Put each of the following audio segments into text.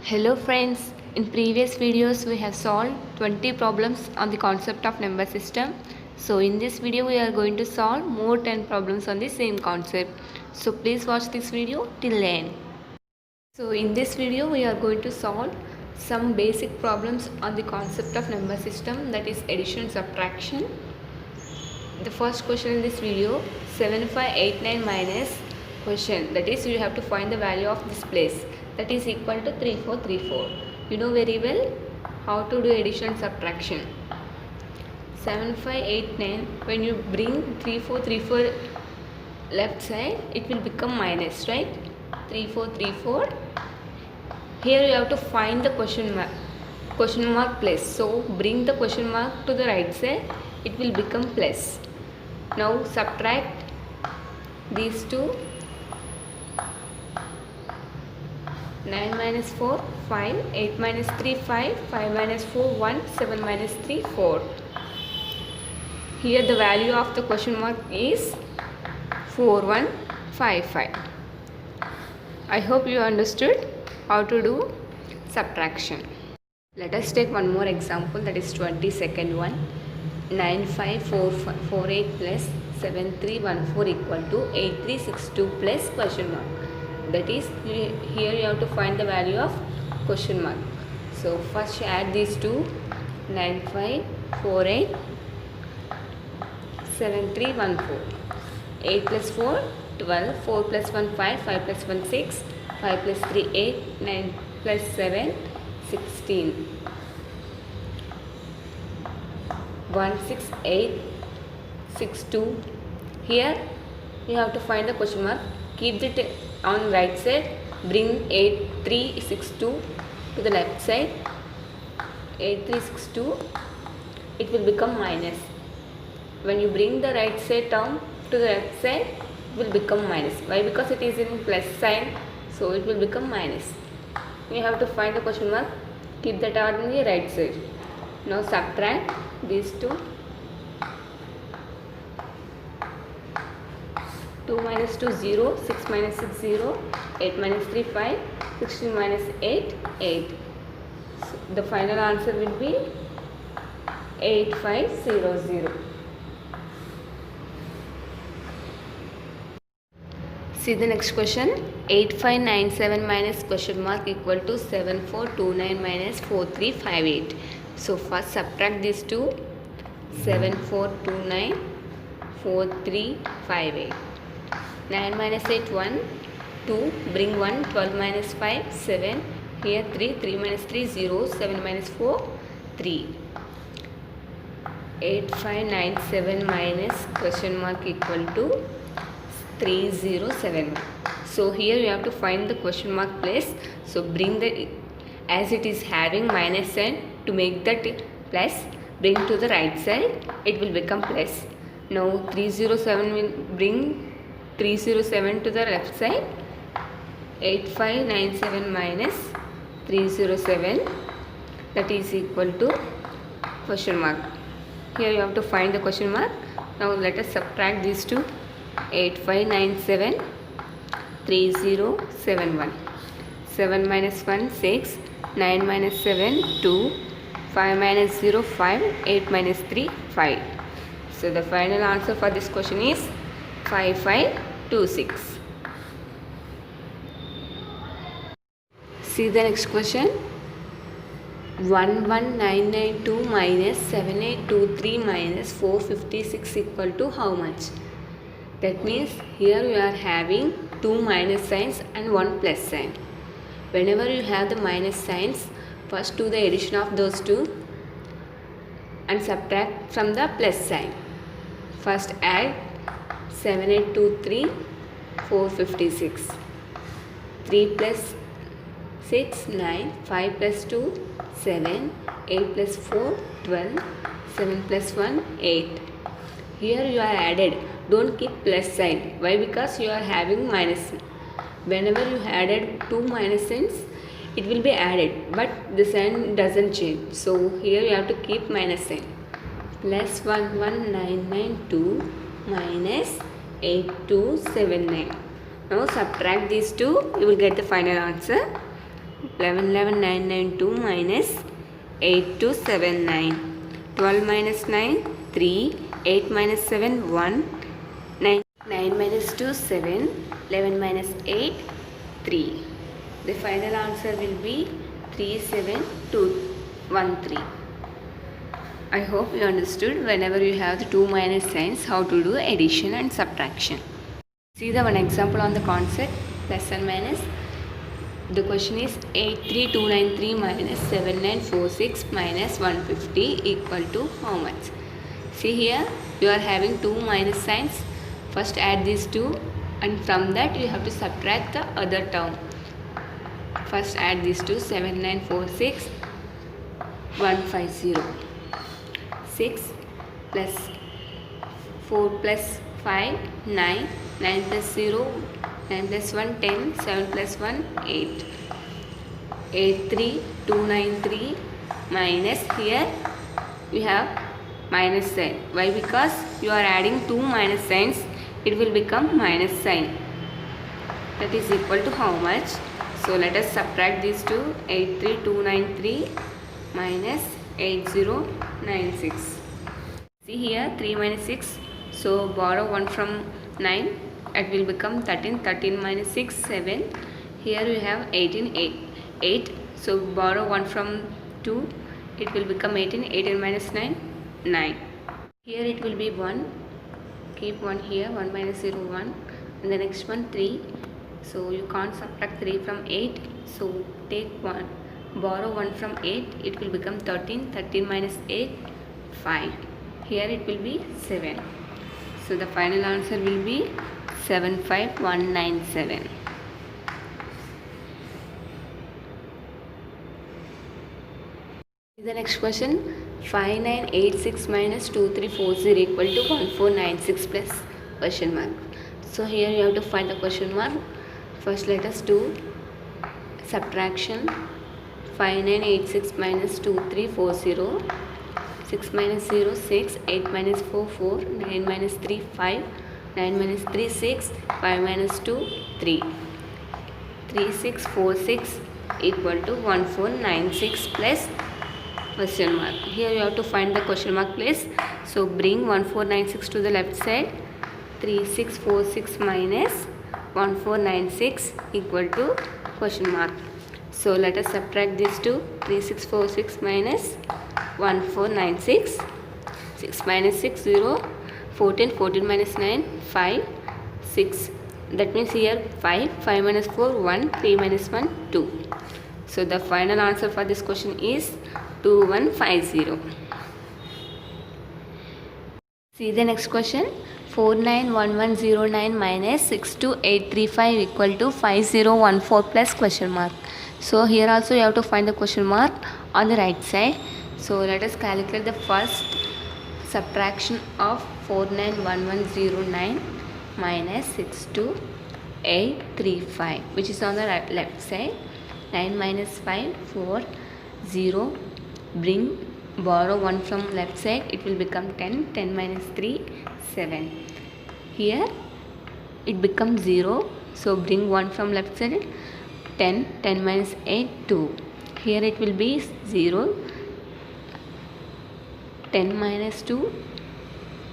Hello friends, in previous videos we have solved 20 problems on the concept of number system. So in this video we are going to solve more 10 problems on the same concept. So please watch this video till the end. So in this video we are going to solve some basic problems on the concept of number system, that is addition and subtraction. The first question in this video, 7589 minus question, that is you have to find the value of this place, that is equal to 3434. You know very well how to do addition and subtraction. 7589, when you bring 3434 left side, it will become minus, right? 3434. Here you have to find the question mark place. So bring the question mark to the right side, it will become plus. Now subtract these two. 9 minus 4, 5, 8 minus 3, 5, 5 minus 4, 1, 7 minus 3, 4. Here the value of the question mark is 4155. I hope you understood how to do subtraction. Let us take one more example, that is 22nd one. 9548 plus 7314 equal to 8362 plus question mark. That is, here you have to find the value of question mark. So first add these two, 9548 7314. 8 plus 4 12, 4 plus 1 5, 5 plus 1 6, 5 plus 3 8, 9 plus 7 16. 16862. Here you have to find the question mark, keep it on right side, bring 8362 to the left side. 8362, it will become minus. When you bring the right side term to the left side, it will become minus. Why? Because it is in plus sign, so it will become minus. You have to find the question mark, keep that on the right side. Now subtract these two. 2 minus 2 0, 6 minus 6 0, 8 minus 3 5, 16 minus 8 8. So the final answer will be 8500. See the next question, 8597 minus question mark equal to 7429 minus 4358. So first subtract these two, 7429, 4358. 9 minus 8 1, 2, bring 1, 12 minus 5 7, here 3, 3 minus 3 0, 7 minus 4 3. 8597 minus question mark equal to 3071. So here you have to find the question mark place. So bring the, as it is having minus sign, to make that plus, bring to the right side, it will become plus. Now 307 will bring 307 to the left side. 8597 minus 307, that is equal to question mark. Here you have to find the question mark. Now let us subtract these two. 8597 3071. 7 minus 1 6, 9 minus 7 2, 5 minus 0 5, 8 minus 3 5. So the final answer for this question is 5526. See the next question, 11992 minus 7823 minus 456 equal to how much? That means here you are having two minus signs and one plus sign. Whenever you have the minus signs, first do the addition of those two and subtract from the plus sign. First add 7823 456. 3 plus 6 9, 5 plus 2 7, 8 plus 4 12, 7 plus 1 8. Here you are added, don't keep plus sign. Why? Because you are having minus. Whenever you added two minus signs, it will be added, but the sign doesn't change. So here you have to keep minus sign. Plus 11992 minus 8279. Now subtract these two, you will get the final answer. 11, 11, 9, 9, 2 minus 8, 2, 7, 9. 12 minus 9, 3. 8 minus 7, 1. 9 minus 2, 7. 11 minus 8, 3. The final answer will be 3, 7, 2, 1, 3. I hope you understood whenever you have the two minus signs how to do addition and subtraction. See the one example on the concept plus and minus. The question is 83293 minus 7946 minus 150 equal to how much? See here you are having two minus signs. First add these two and from that you have to subtract the other term. First add these two, 7946 150. 6 plus 4 plus 5 9. 9 plus 0 9 plus 1 10. 7 plus 1 8. 83293 minus, here we have minus sign. Why? Because you are adding two minus signs, it will become minus sign. That is equal to how much? So let us subtract these two. 83293 minus 8096. See here 3 minus 6. So borrow 1 from 9. It will become 13. 13 minus 6 7. Here we have 18 8. So borrow 1 from 2. It will become 18. 18 minus 9 9. Here it will be 1. Keep 1 here. 1 minus 0 1. And the next one 3. So you can't subtract 3 from 8. So take 1. Borrow 1 from 8. It will become 13. 13 minus 8 5. Here it will be 7. So the final answer will be 75197. The next question, 5986 minus 2340 equal to 1496 plus question mark. So here you have to find the question mark. First let us do subtraction. 5986 minus 2340. 6 minus 0 6. 8 minus 4 4. 9 minus 3 5. 9 minus 3 6. 5 minus 2 3. 3646 equal to 1496 plus question mark. Here you have to find the question mark place. So bring 1496 to the left side. 3646 minus 1496 equal to question mark. So let us subtract these two. 3646 minus 1496. 6 minus 6 0. 14. 14 minus 9 5 6. That means here 5. 5 minus 4 1. 3 minus 1 2. So the final answer for this question is 2150. See the next question. 491109 minus 62835 equal to 5014 plus question mark. So here also you have to find the question mark on the right side. So let us calculate the first subtraction of 491109 minus 62835, which is on the left side. 9 minus 5 4 0. Bring borrow 1 from left side, it will become 10. 10 minus 3 7. Here it becomes 0. So bring 1 from left side. 10. 10 minus 8 2. Here it will be 0. 10 minus 2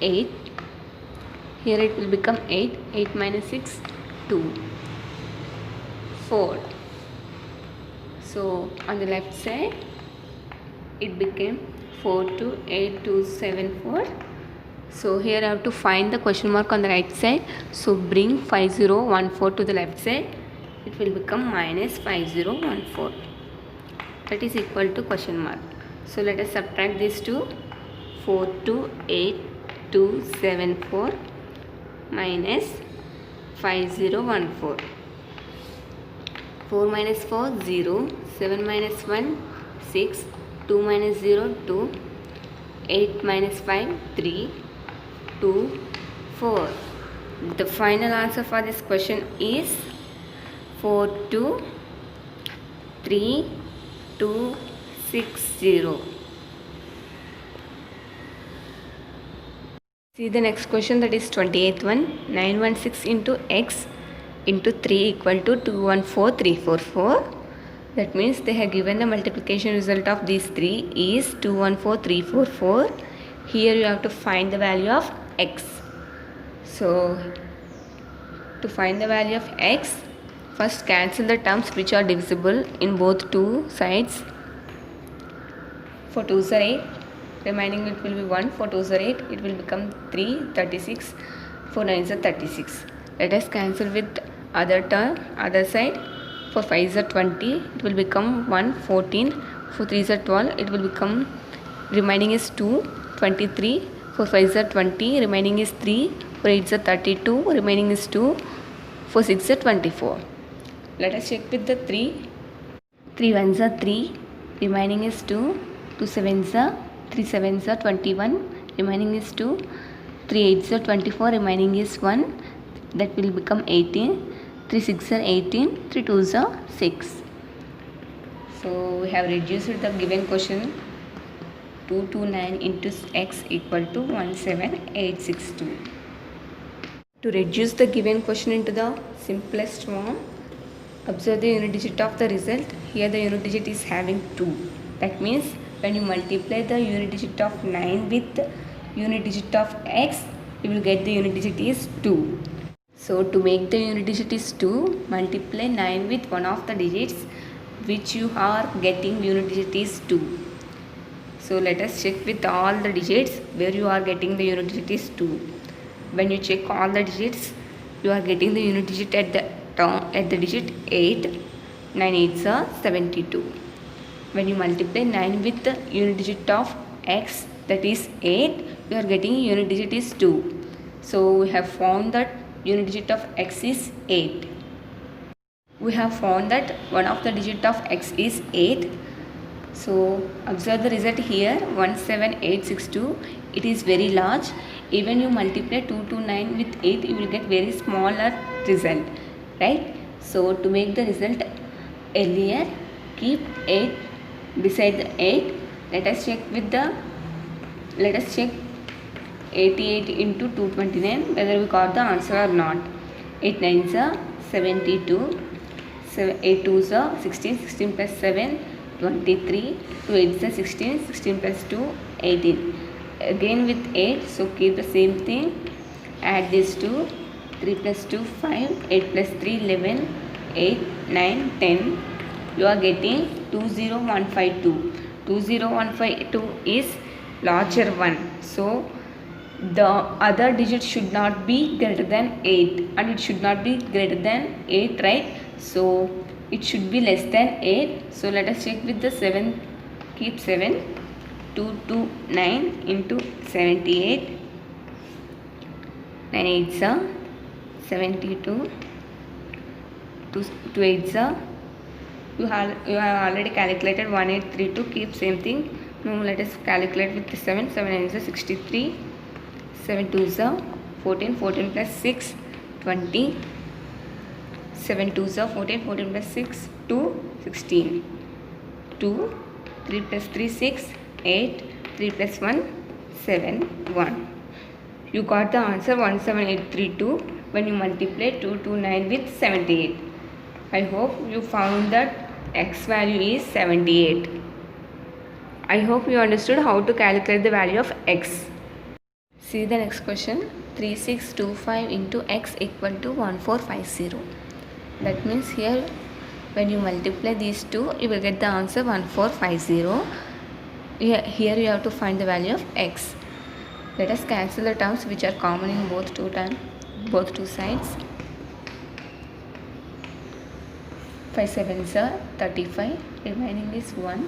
8. Here it will become 8. 8 minus 6 2 4. So on the left side it became 428274. So here I have to find the question mark on the right side. So bring 5014 to the left side. It will become minus 5014. That is equal to question mark. So let us subtract these two. 428274 minus 5014. 4 minus 4 0. 7 minus 1 6. 2 minus 0 2. 8 minus 5 3 2 4. The final answer for this question is 423260. See the next question, that is 28th one. 916 into x into 3 equal to 214344. That means they have given the multiplication result of these three is 214344. Here you have to find the value of x. So to find the value of x, first cancel the terms which are divisible in both two sides. For 2s are 8, remaining it will be 1. For 2s are 8, it will become 3, 36. For 9s are 36. Let us cancel with other term, other side. For 5s are 20, it will become 1, 14. For 3s are 12, it will become, remaining is 2, 23. For 5s are 20, remaining is 3. For 8s are 32, remaining is 2. For 6 are 24. Let us check with the 3. 3 1s are 3, remaining is 2. 2 7s are 3 7s are 21, remaining is 2. 3 8s are 24, remaining is 1. That will become 18. 3 6 are 18, 3 2s are 6. So we have reduced the given question 229 into x equal to 17862. To reduce the given question into the simplest form, observe the unit digit of the result. Here the unit digit is having 2. That means when you multiply the unit digit of 9 with unit digit of x, you will get the unit digit is 2. So to make the unit digit is 2, multiply 9 with one of the digits which you are getting unit digit is 2. So let us check with all the digits where you are getting the unit digit is 2. When you check all the digits, you are getting the unit digit at the digit 8. 9 8s are 72. When you multiply 9 with the unit digit of x, that is 8, you are getting unit digit is 2. So we have found that unit digit of x is 8. We have found that one of the digit of x is 8. So observe the result here 17862. It is very large. Even you multiply 229 with 8, you will get very smaller result, right? So to make the result earlier, keep 8 beside the 8. Let us check 88 into 229 whether we got the answer or not. 8 9s are 72. 8 2s are 16. 16 plus 7, 23. 2 8s are 16. 16 plus 2, 18. Again with 8, so keep the same thing. Add these two. 3 plus 2, 5. 8 plus 3, 11. 8, 9, 10. You are getting 20152. 20152 is larger one. So the other digit should not be greater than 8 and it should not be greater than 8, right? So it should be less than 8. So let us check with the 7. Keep 7. 229 into 78. 9 8s are 72. 2 8s are, you have already calculated 1832. Keep same thing. Now let us calculate with the 7. 7 9s are 63. 7 2s are 14. 14 plus 6, 20. 7 2s are 14. 14 plus 6, 2, 16. 2. 3 plus 3, 6. 8. 3 plus 1, 7, 1. You got the answer 17832 when you multiply 229 with 78. I hope you found that x value is 78. I hope you understood how to calculate the value of x. See the next question. 3625 into x equal to 1450. That means here when you multiply these two, you will get the answer 1450. Here you have to find the value of x. Let us cancel the terms which are common in both two sides. 5 7s are 35, remaining is 1.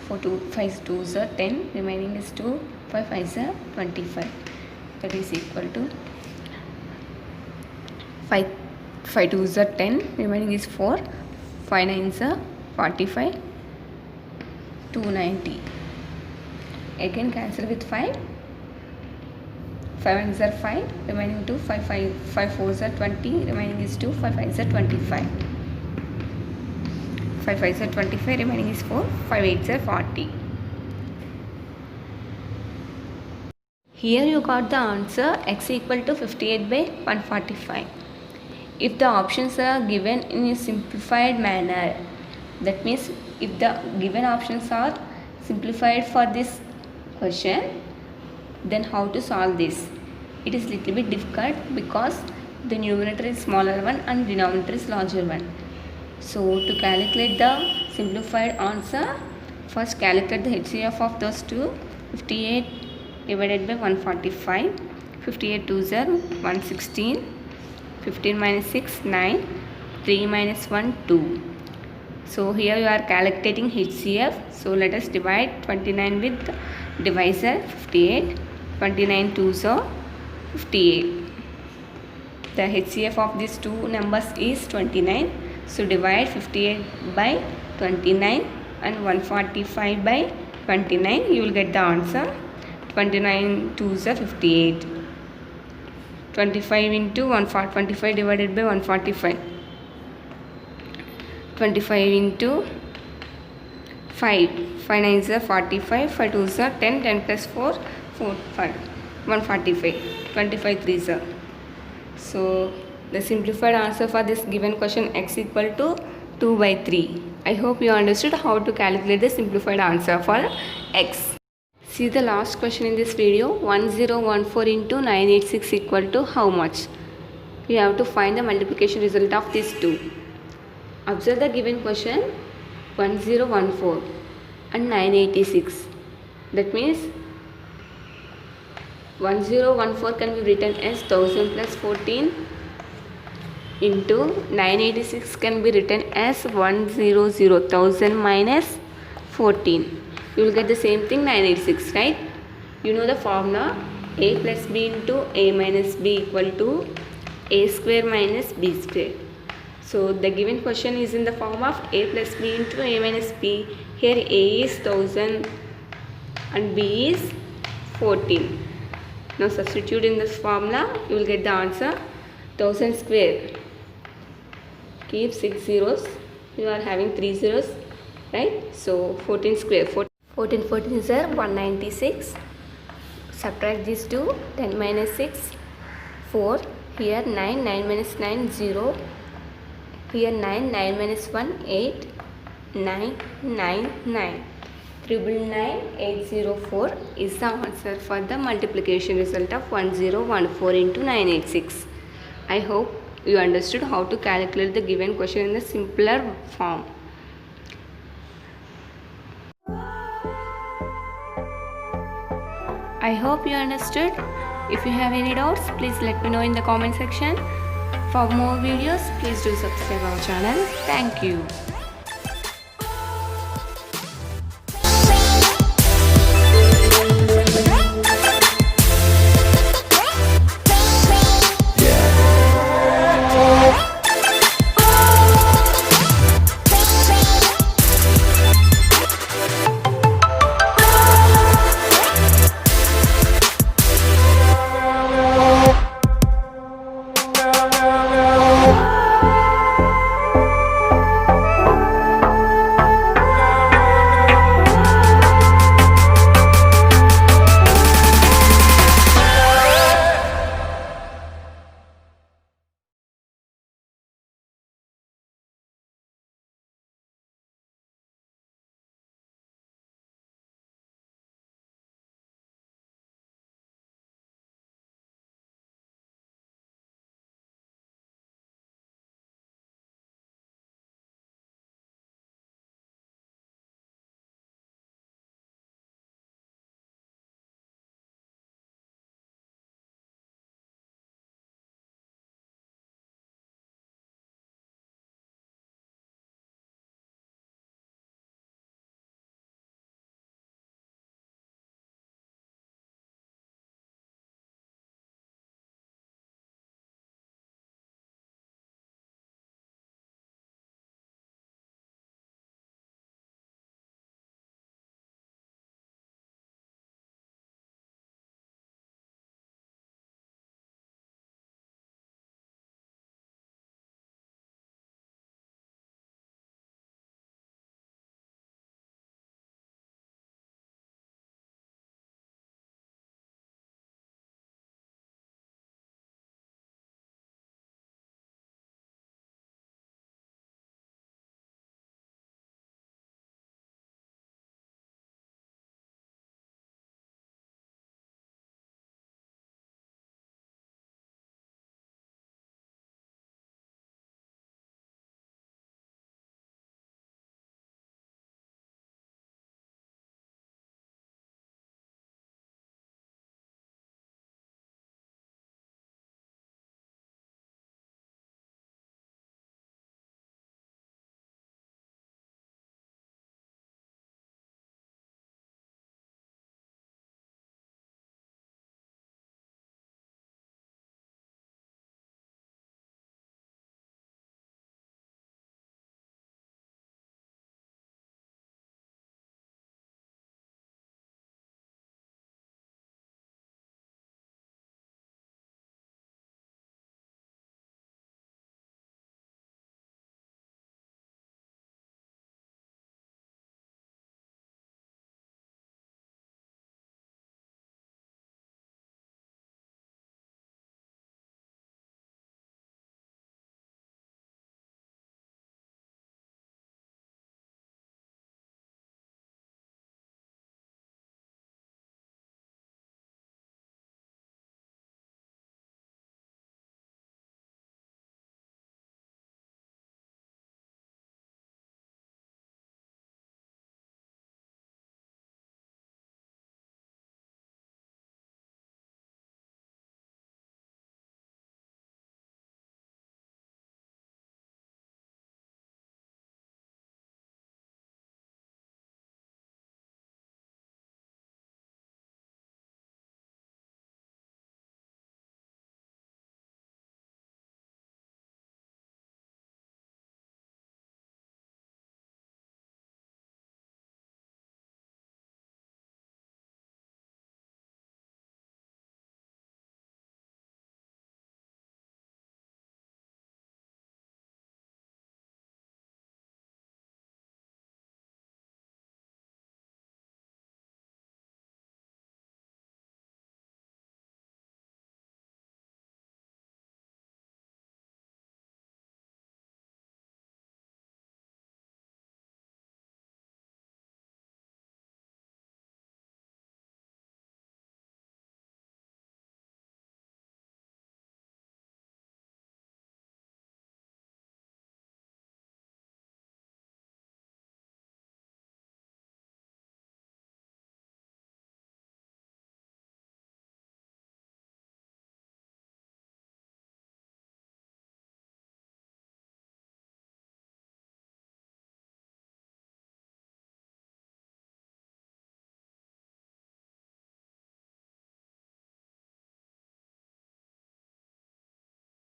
5 2s are 10, remaining is 2. 5 5s are 25. That is equal to 5 2s are 10, remaining is 4. 5 9s are 45. 290. Again cancel with 5. 5 1s are 5, remaining 2. 5 4s are 20, remaining is 2. 5 5s are 25. 5 5s are 25, remaining is 4. 5 8s are 40. Here you got the answer x equal to 58 by 145. If the options are given in a simplified manner, That means if the given options are simplified for this question, then how to solve this? It is little bit difficult because the numerator is smaller one and denominator is larger one. So to calculate the simplified answer, first calculate the HCF of those two. 58 divided by 145. 58 2s are 116. 15 minus 6 9. 3 minus 1 2. So here you are calculating HCF. So let us divide 29 with divisor 58. 29 2s are 58. The HCF of these two numbers is 29. So divide 58 by 29 and 145 by 29. You will get the answer. 29 2s are 58. 25 into 25 divided by 145. 25 into 5. 5 9s are 45. 5 2s are 10. 10 plus 4 4 5. 145. 25 3s are. So the simplified answer for this given question x equal to 2 by 3. I hope you understood how to calculate the simplified answer for x. See the last question in this video. 1014 into 986 equal to how much? You have to find the multiplication result of these two. Observe the given question 1014 and 986. That means 1014 can be written as 1000 plus 14 into 986 can be written as 100, 1000 minus 14. You will get the same thing 986, right? You know the formula a plus b into a minus b equal to a square minus b square. So the given question is in the form of a plus b into a minus b. Here a is 1000 and b is 14. Now substitute in this formula, you will get the answer 1000 square. Keep 6 zeros. You are having 3 zeros, right? So 14 square. 14 is 196. Subtract these two. 10 minus 6 4. Here 9 minus 9 0. Here 9 minus 1 8. 9 9 9. 99804 is the answer for the multiplication result of 1014 into 986. I hope you understood how to calculate the given question in the simpler form. I hope you understood. If you have any doubts, please let me know in the comment section. For more videos, please do subscribe our channel. Thank you.